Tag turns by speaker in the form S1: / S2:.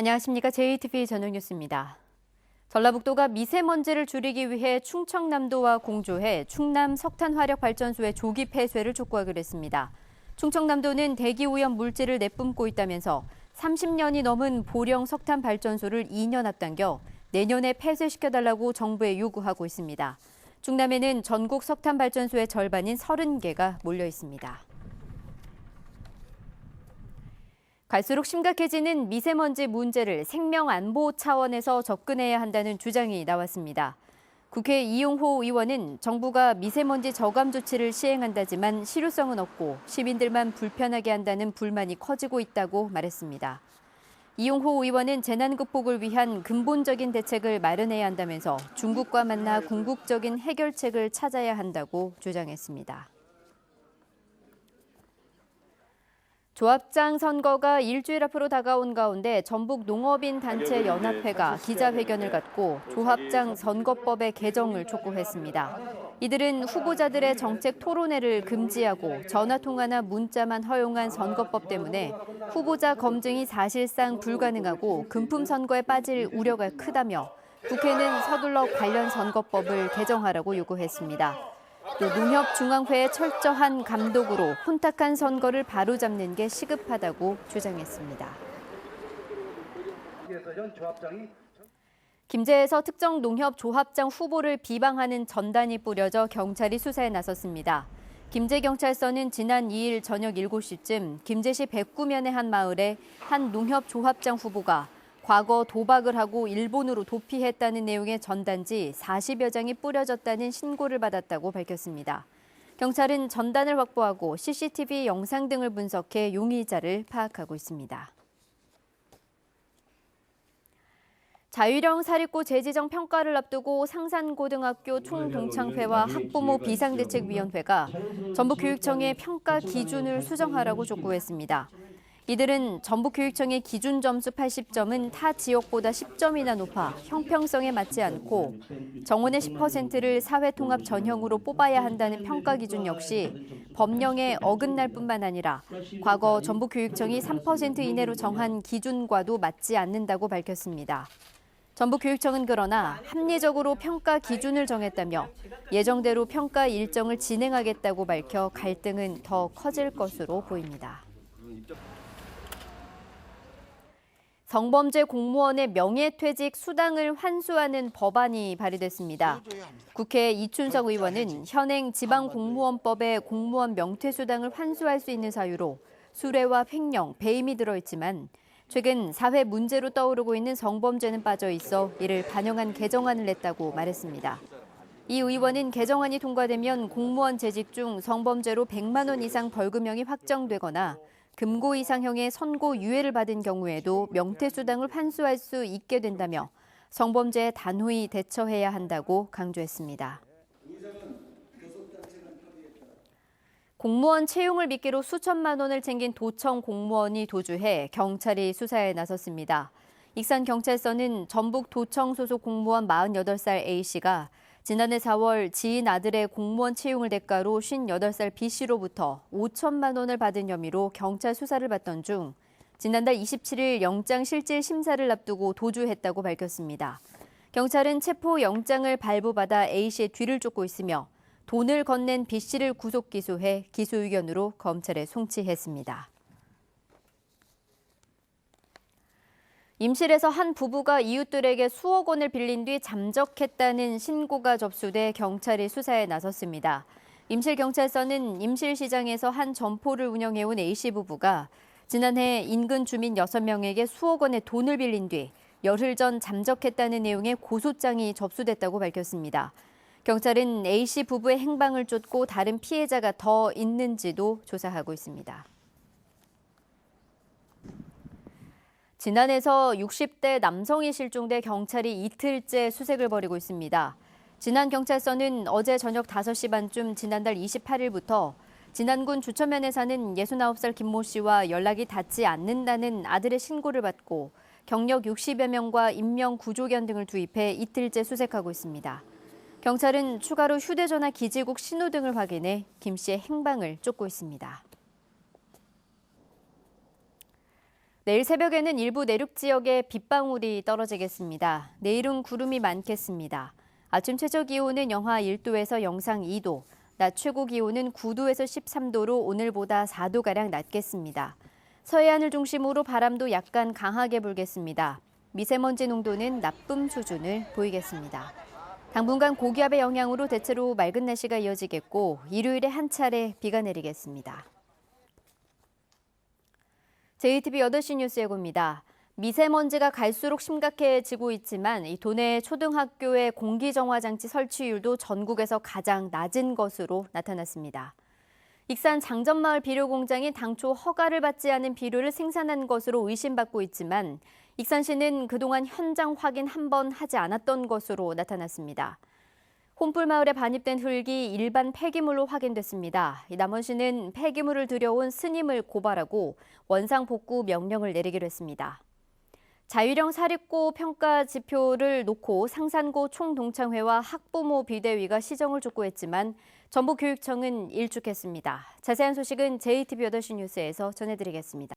S1: 안녕하십니까. JTBC 저녁 뉴스입니다. 전라북도가 미세먼지를 줄이기 위해 충청남도와 공조해 충남 석탄화력발전소의 조기 폐쇄를 촉구하기로 했습니다. 충청남도는 대기오염 물질을 내뿜고 있다면서 30년이 넘은 보령 석탄 발전소를 2년 앞당겨 내년에 폐쇄시켜달라고 정부에 요구하고 있습니다. 충남에는 전국 석탄 발전소의 절반인 30개가 몰려 있습니다. 갈수록 심각해지는 미세먼지 문제를 생명 안보 차원에서 접근해야 한다는 주장이 나왔습니다. 국회 이용호 의원은 정부가 미세먼지 저감 조치를 시행한다지만 실효성은 없고 시민들만 불편하게 한다는 불만이 커지고 있다고 말했습니다. 이용호 의원은 재난 극복을 위한 근본적인 대책을 마련해야 한다면서 중국과 만나 궁극적인 해결책을 찾아야 한다고 주장했습니다. 조합장 선거가 일주일 앞으로 다가온 가운데 전북 농업인 단체 연합회가 기자회견을 갖고 조합장 선거법의 개정을 촉구했습니다. 이들은 후보자들의 정책 토론회를 금지하고 전화통화나 문자만 허용한 선거법 때문에 후보자 검증이 사실상 불가능하고 금품 선거에 빠질 우려가 크다며 국회는 서둘러 관련 선거법을 개정하라고 요구했습니다. 또 농협중앙회의 철저한 감독으로 혼탁한 선거를 바로잡는 게 시급하다고 주장했습니다. 김제에서 특정 농협 조합장 후보를 비방하는 전단이 뿌려져 경찰이 수사에 나섰습니다. 김제경찰서는 지난 2일 저녁 7시쯤 김제시 백구면의 한 마을에 한 농협 조합장 후보가 과거 도박을 하고 일본으로 도피했다는 내용의 전단지 40여 장이 뿌려졌다는 신고를 받았다고 밝혔습니다. 경찰은 전단을 확보하고 CCTV 영상 등을 분석해 용의자를 파악하고 있습니다. 자유령 사립고 재지정 평가를 앞두고 상산고등학교 총동창회와 학부모 비상대책위원회가 전북교육청에 평가 기준을 수정하라고 촉구했습니다. 이들은 전북교육청의 기준 점수 80점은 타 지역보다 10점이나 높아 형평성에 맞지 않고 정원의 10%를 사회통합 전형으로 뽑아야 한다는 평가 기준 역시 법령에 어긋날 뿐만 아니라 과거 전북교육청이 3% 이내로 정한 기준과도 맞지 않는다고 밝혔습니다. 전북교육청은 그러나 합리적으로 평가 기준을 정했다며 예정대로 평가 일정을 진행하겠다고 밝혀 갈등은 더 커질 것으로 보입니다. 성범죄 공무원의 명예퇴직 수당을 환수하는 법안이 발의됐습니다. 국회 이춘석 의원은 현행 지방공무원법에 공무원 명퇴수당을 환수할 수 있는 사유로 수뢰와 횡령, 배임이 들어있지만 최근 사회 문제로 떠오르고 있는 성범죄는 빠져 있어 이를 반영한 개정안을 냈다고 말했습니다. 이 의원은 개정안이 통과되면 공무원 재직 중 성범죄로 100만 원 이상 벌금형이 확정되거나 금고 이상형의 선고 유예를 받은 경우에도 명퇴수당을 환수할 수 있게 된다며 성범죄에 단호히 대처해야 한다고 강조했습니다. 공무원 채용을 미끼로 수천만 원을 챙긴 도청 공무원이 도주해 경찰이 수사에 나섰습니다. 익산경찰서는 전북 도청 소속 공무원 48살 A씨가 지난해 4월 지인 아들의 공무원 채용을 대가로 58살 B씨로부터 5천만 원을 받은 혐의로 경찰 수사를 받던 중 지난달 27일 영장 실질 심사를 앞두고 도주했다고 밝혔습니다. 경찰은 체포 영장을 발부받아 A씨의 뒤를 쫓고 있으며 돈을 건넨 B씨를 구속 기소해 기소 의견으로 검찰에 송치했습니다. 임실에서 한 부부가 이웃들에게 수억 원을 빌린 뒤 잠적했다는 신고가 접수돼 경찰이 수사에 나섰습니다. 임실경찰서는 임실시장에서 한 점포를 운영해온 A씨 부부가 지난해 인근 주민 6명에게 수억 원의 돈을 빌린 뒤 열흘 전 잠적했다는 내용의 고소장이 접수됐다고 밝혔습니다. 경찰은 A씨 부부의 행방을 쫓고 다른 피해자가 더 있는지도 조사하고 있습니다. 진안에서 60대 남성이 실종돼 경찰이 이틀째 수색을 벌이고 있습니다. 진안경찰서는 어제 저녁 5시 반쯤 지난달 28일부터 진안군 주천면에 사는 69살 김모 씨와 연락이 닿지 않는다는 아들의 신고를 받고 경력 60여 명과 인명 구조견 등을 투입해 이틀째 수색하고 있습니다. 경찰은 추가로 휴대전화 기지국 신호 등을 확인해 김 씨의 행방을 쫓고 있습니다. 내일 새벽에는 일부 내륙 지역에 빗방울이 떨어지겠습니다. 내일은 구름이 많겠습니다. 아침 최저 기온은 영하 1도에서 영상 2도, 낮 최고 기온은 9도에서 13도로 오늘보다 4도가량 낮겠습니다. 서해안을 중심으로 바람도 약간 강하게 불겠습니다. 미세먼지 농도는 나쁨 수준을 보이겠습니다. 당분간 고기압의 영향으로 대체로 맑은 날씨가 이어지겠고 일요일에 한 차례 비가 내리겠습니다. JTBC 8시 뉴스 예고입니다. 미세먼지가 갈수록 심각해지고 있지만 이 도내 초등학교의 공기정화장치 설치율도 전국에서 가장 낮은 것으로 나타났습니다. 익산 장전마을 비료공장이 당초 허가를 받지 않은 비료를 생산한 것으로 의심받고 있지만 익산시는 그동안 현장 확인 한 번 하지 않았던 것으로 나타났습니다. 혼불마을에 반입된 흙이 일반 폐기물로 확인됐습니다. 남원시는 폐기물을 들여온 스님을 고발하고 원상복구 명령을 내리기로 했습니다. 자율형 사립고 평가 지표를 놓고 상산고 총동창회와 학부모 비대위가 시정을 촉구했지만 전북교육청은 일축했습니다. 자세한 소식은 JTBC 8시 뉴스에서 전해드리겠습니다.